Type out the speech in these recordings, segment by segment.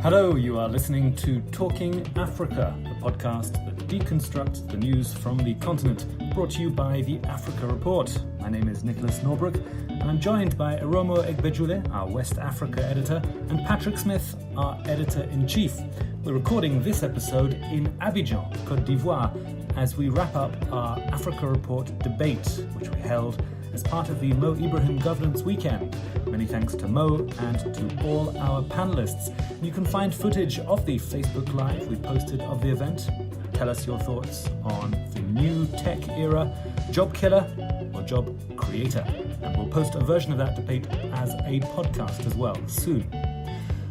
Hello, you are listening to Talking Africa, the podcast that deconstructs the news from the continent, brought to you by the Africa Report. My name is Nicholas Norbrook, and I'm joined by Eromo Egbejule, our West Africa editor, and Patrick Smith, our editor-in-chief. We're recording this episode in Abidjan, Côte d'Ivoire, as we wrap up our Africa Report debate, which we held as part of the Mo Ibrahim Governance Weekend. Many thanks to Mo and to all our panellists. You can find footage of the Facebook Live we posted of the event. Tell us your thoughts on the new tech era, job killer or job creator. And we'll post a version of that debate as a podcast as well soon.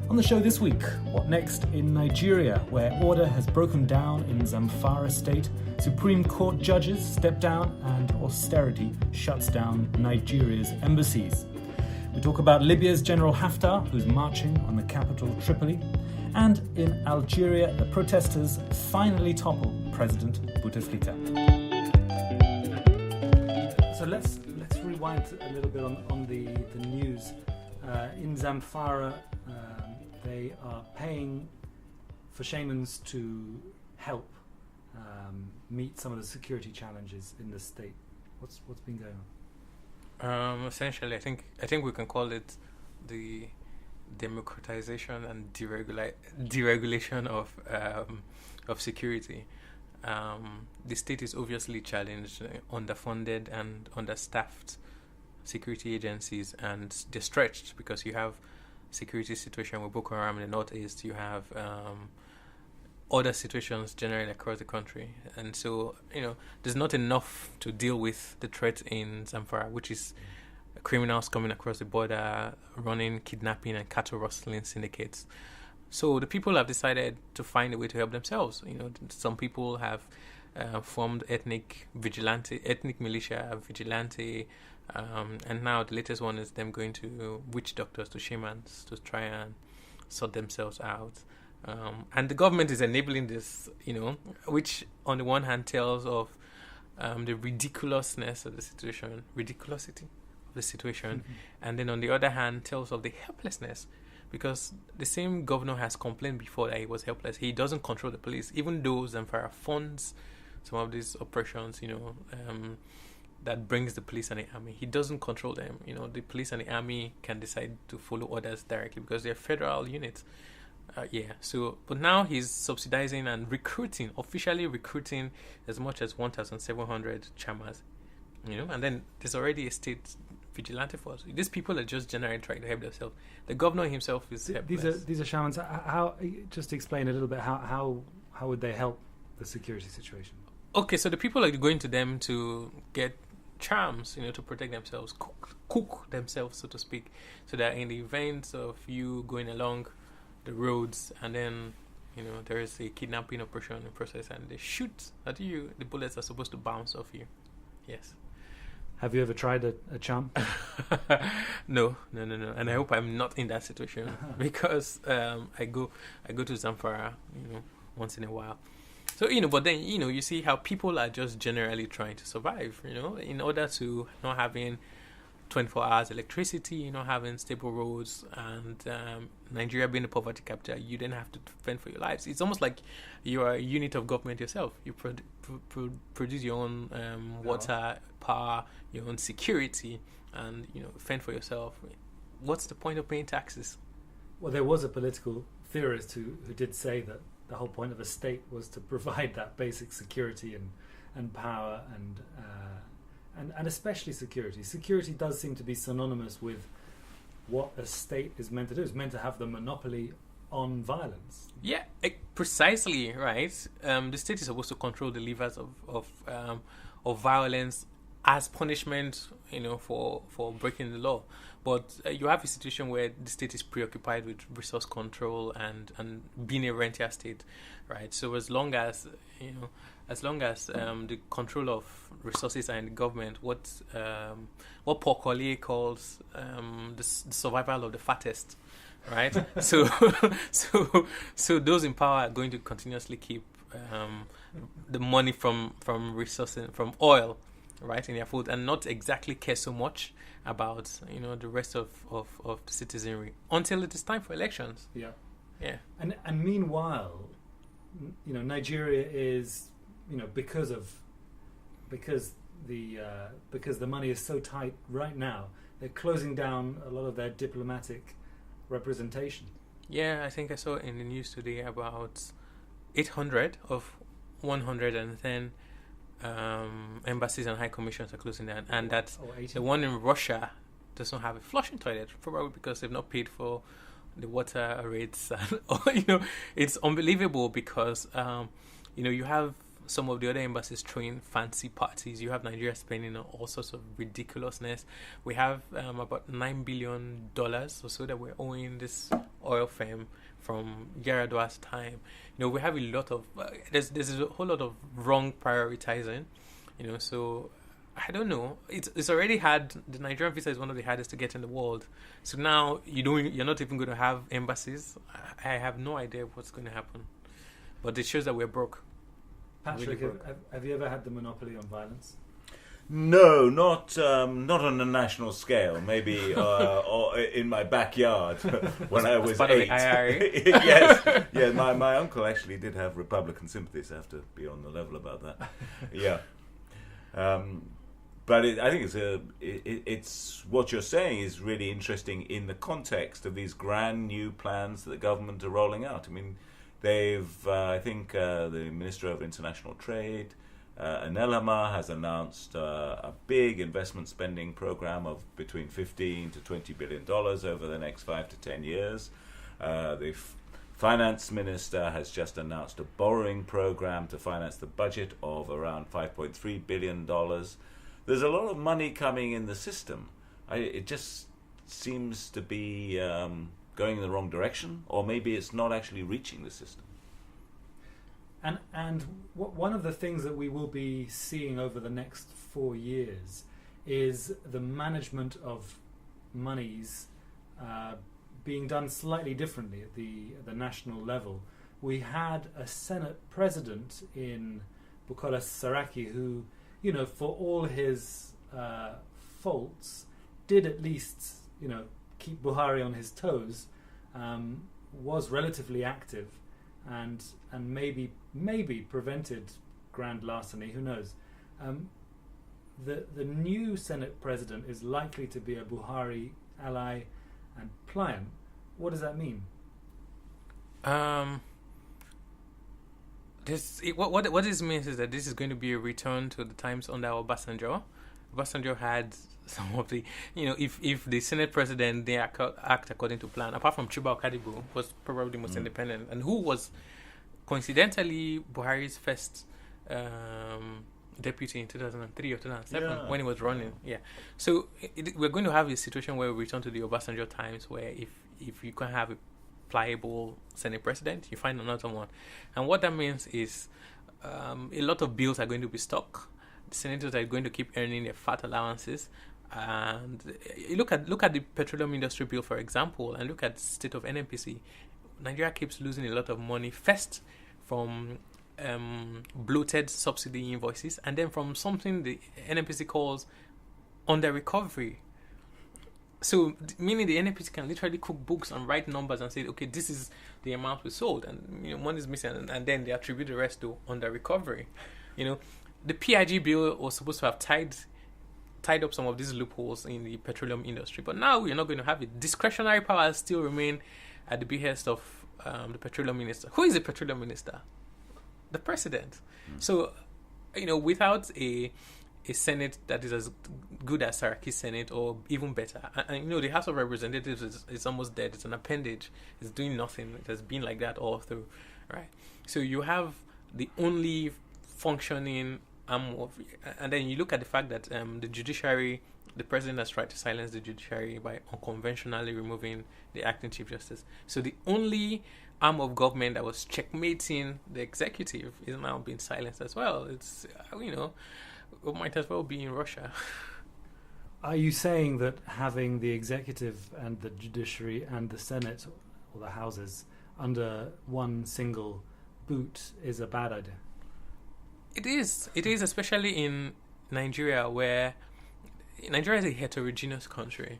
On the show this week, what next in Nigeria, where order has broken down in Zamfara state, Supreme Court judges step down, and austerity shuts down Nigeria's embassies. We talk about Libya's General Haftar, who's marching on the capital Tripoli, and in Algeria, the protesters finally topple President Bouteflika. So let's rewind a little bit on the news. In Zamfara, they are paying for shamans to help meet some of the security challenges in the state. What's been going on? Essentially, I think we can call it the democratization and deregulation of security. The state is obviously challenged, underfunded and understaffed security agencies, and they're stretched because you have security situation with Boko Haram in the northeast. You have other situations generally across the country, and so there's not enough to deal with the threat in Zamfara, which is criminals coming across the border, running kidnapping and cattle rustling syndicates. So the people have decided to find a way to help themselves. Some people have formed ethnic militia, vigilante, and now the latest one is them going to witch doctors, to shamans, to try and sort themselves out. And the government is enabling this, which on the one hand tells of the ridiculousness of the situation, and then on the other hand tells of the helplessness, because the same governor has complained before that he was helpless. He doesn't control the police, even though Zamfara funds some of these operations, that brings the police and the army. He doesn't control them. The police and the army can decide to follow orders directly because they're federal units. But now he's subsidizing and officially recruiting as much as 1,700 chamas, and then there's already a state vigilante force. These people are just generally trying to help themselves. The governor himself is helpless. These are shamans. How? Just explain a little bit how would they help the security situation? Okay, so the people are going to them to get charms, to protect themselves, cook themselves, so to speak, so that in the event of you going along the roads and then there is a kidnapping operation in process and they shoot at you, the bullets are supposed to bounce off you. Yes. Have you ever tried a charm? No, and I hope I'm not in that situation because I go to Zamfara once in a while. So but then you see how people are just generally trying to survive, in order to not having 24 hours electricity, not having stable roads, and Nigeria being a poverty capital, you then have to fend for your lives. It's almost like you are a unit of government yourself. You produce your own water, power, your own security, and fend for yourself. What's the point of paying taxes? Well, there was a political theorist who did say that the whole point of a state was to provide that basic security and power and especially security. Security does seem to be synonymous with what a state is meant to do. It's meant to have the monopoly on violence. Yeah, precisely, right. The state is supposed to control the levers of violence as punishment, for breaking the law. But you have a situation where the state is preoccupied with resource control and being a rentier state, right? So as long as the control of resources are in the government, what Paul Collier calls the survival of the fattest, right? so those in power are going to continuously keep the money from resources, from oil, right, in their food, and not exactly care so much about the rest of the citizenry until it is time for elections. Yeah. Yeah. And meanwhile, Nigeria is, because the money is so tight right now, they're closing down a lot of their diplomatic representation. Yeah, I think I saw in the news today about 800 of 110 embassies and high commissions are closing down, and that the one in Russia does not have a flushing toilet, probably because they've not paid for the water rates. It's unbelievable because you have some of the other embassies throwing fancy parties. You have Nigeria spending on all sorts of ridiculousness. We have about $9 billion or so that we're owing this oil firm from Yar'Adua's time. We have a lot of there's a whole lot of wrong prioritizing. So I don't know. It's already hard. The Nigerian visa is one of the hardest to get in the world. So now you're not even going to have embassies. I have no idea what's going to happen. But it shows that we're broke. Patrick, have you ever had the monopoly on violence? No, not on a national scale. Maybe or in my backyard when I was 8. Yes. My uncle actually did have Republican sympathies. I have to be on the level about that. Yeah, but I think it's what you're saying is really interesting in the context of these grand new plans that the government are rolling out. I mean, they've I think the Minister of International Trade, Anelama, has announced a big investment spending program of between $15 to $20 billion over the next 5 to 10 years. The Finance Minister has just announced a borrowing program to finance the budget of around $5.3 billion. There's a lot of money coming in the system. It just seems to be going in the wrong direction, or maybe it's not actually reaching the system. And one of the things that we will be seeing over the next 4 years is the management of monies being done slightly differently at the national level. We had a Senate president in Bukola Saraki who, for all his faults, did at least, keep Buhari on his toes, was relatively active, and maybe prevented grand larceny. Who knows? The new Senate president is likely to be a Buhari ally and pliant. What does that mean? What this means is that this is going to be a return to the times under Obasanjo. Obasanjo had some of the, if the Senate president they act according to plan, apart from Chuba Okadibo, was probably the most independent, and who was coincidentally Buhari's first deputy in 2003 or 2007 when he was running. Yeah. So we're going to have a situation where we return to the Obasanjo times, where if you can't have a pliable Senate president, you find another one. And what that means is a lot of bills are going to be stuck. The senators are going to keep earning their fat allowances. And you look at the petroleum industry bill, for example, and look at the state of NNPC. Nigeria keeps losing a lot of money, first from bloated subsidy invoices, and then from something the NNPC calls under recovery. So, meaning the NNPC can literally cook books and write numbers and say, okay, this is the amount we sold, and money is missing, and then they attribute the rest to under recovery. The PIG bill was supposed to have tied up some of these loopholes in the petroleum industry, but now we're not going to have it. Discretionary powers still remain at the behest of the petroleum minister. Who is the petroleum minister? The president. So, without a Senate that is as good as Saraki's Senate, or even better, and the House of Representatives is almost dead. It's an appendage. It's doing nothing. It has been like that all through, right? So you have the only functioning arm of, and then you look at the fact that the judiciary, the president has tried to silence the judiciary by unconventionally removing the acting chief justice. So the only arm of government that was checkmating the executive is now being silenced as well. It's it might as well be in Russia. Are you saying that having the executive and the judiciary and the Senate, or the houses, under one single boot is a bad idea? It is, especially in Nigeria, where Nigeria is a heterogeneous country.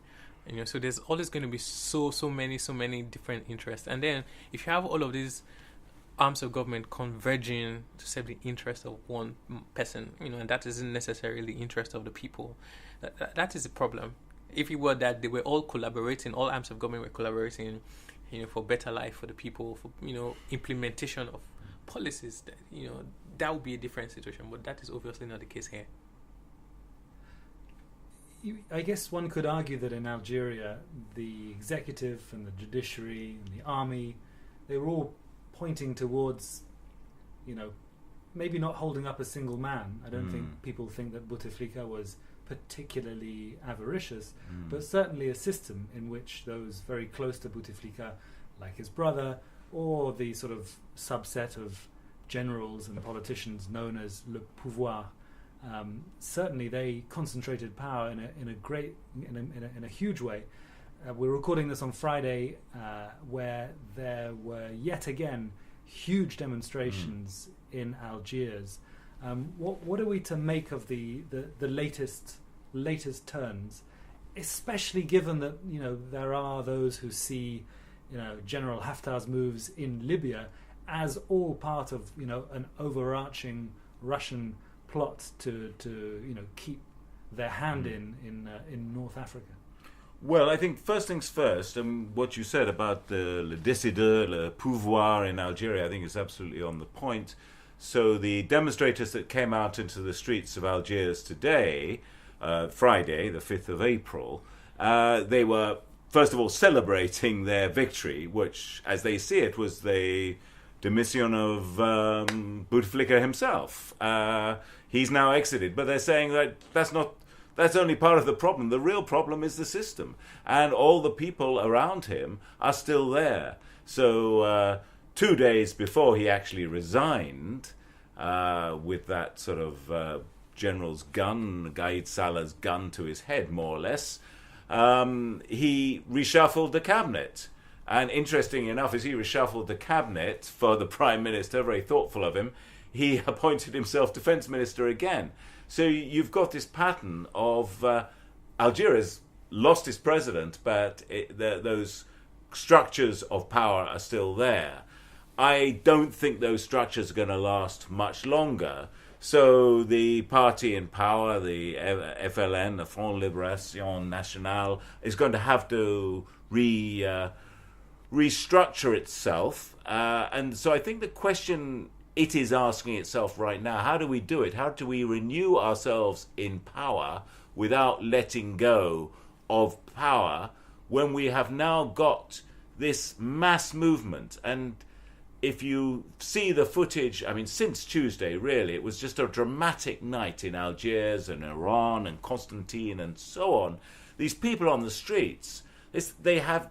So there's always going to be so many different interests. And then if you have all of these arms of government converging to serve the interest of one person, and that isn't necessarily the interest of the people, that is the problem. If it were that they were all collaborating, all arms of government were collaborating, for better life for the people, for implementation of policies, that would be a different situation. But that is obviously not the case here. I guess one could argue that in Algeria, the executive and the judiciary and the army, they were all pointing towards, maybe not holding up a single man. I don't think people think that Bouteflika was particularly avaricious, but certainly a system in which those very close to Bouteflika, like his brother, or the sort of subset of generals and politicians known as le pouvoir, certainly they concentrated power in a huge way. We're recording this on Friday, where there were yet again huge demonstrations in Algiers. What are we to make of the latest turns, especially given that there are those who see General Haftar's moves in Libya as all part of an overarching Russian plot to keep their hand in North Africa? Well, I think first things first, what you said about le décideur, le pouvoir in Algeria, I think is absolutely on the point. So the demonstrators that came out into the streets of Algiers today, Friday, the 5th of April, they were, first of all, celebrating their victory, which, as they see it, was the demission of Bouteflika himself. He's now exited, but they're saying that that's only part of the problem. The real problem is the system, and all the people around him are still there. So 2 days before he actually resigned, with that sort of general's gun, Gaid Salah's gun to his head, more or less, he reshuffled the cabinet. And interesting enough, as he reshuffled the cabinet for the Prime Minister, very thoughtful of him, he appointed himself Defence Minister again. So you've got this pattern of Algeria's lost its president, but those structures of power are still there. I don't think those structures are going to last much longer. So the party in power, the FLN, the Front Libération Nationale, is going to have to restructure itself. And so I think the question it is asking itself right now, how do we do it? How do we renew ourselves in power without letting go of power when we have now got this mass movement? And if you see the footage, since Tuesday, really, it was just a dramatic night in Algiers and Iran and Constantine and so on. These people on the streets, they have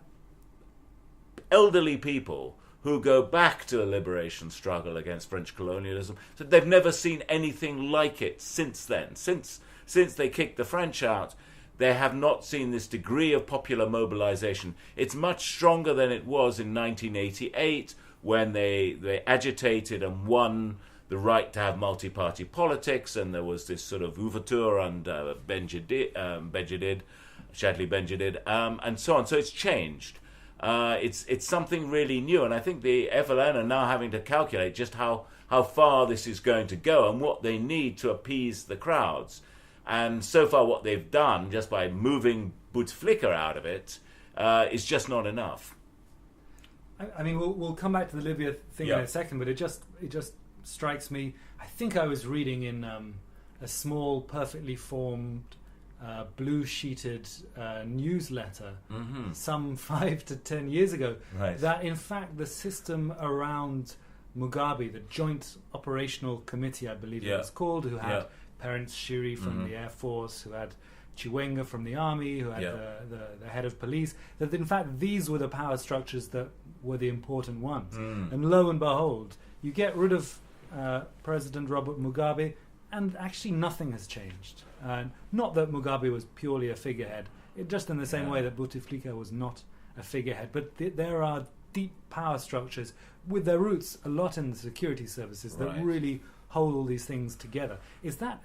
elderly people who go back to the liberation struggle against French colonialism. So they've never seen anything like it since then. Since they kicked the French out, they have not seen this degree of popular mobilization. It's much stronger than it was in 1988, when they agitated and won the right to have multi-party politics, and there was this sort of ouverture under Chadli Benjedid, and so on. So it's changed. It's something really new, and I think the FLN are now having to calculate just how far this is going to go and what they need to appease the crowds. And so far what they've done, just by moving Bouteflika out of it, is just not enough. We'll come back to the Libya thing in a second, but it just strikes me. I think I was reading in a small, perfectly formed, blue-sheeted newsletter some 5 to 10 years ago, that in fact the system around Mugabe, the Joint Operational Committee, I believe it was called, who had Terence Shiri from the Air Force, who had Chiwenga from the army, who had the head of police, that in fact these were the power structures that were the important ones. And lo and behold, you get rid of President Robert Mugabe, and actually nothing has changed. Not that Mugabe was purely a figurehead, just in the same way that Bouteflika was not a figurehead, but there are deep power structures with their roots a lot in the security services that really hold all these things together. Is that,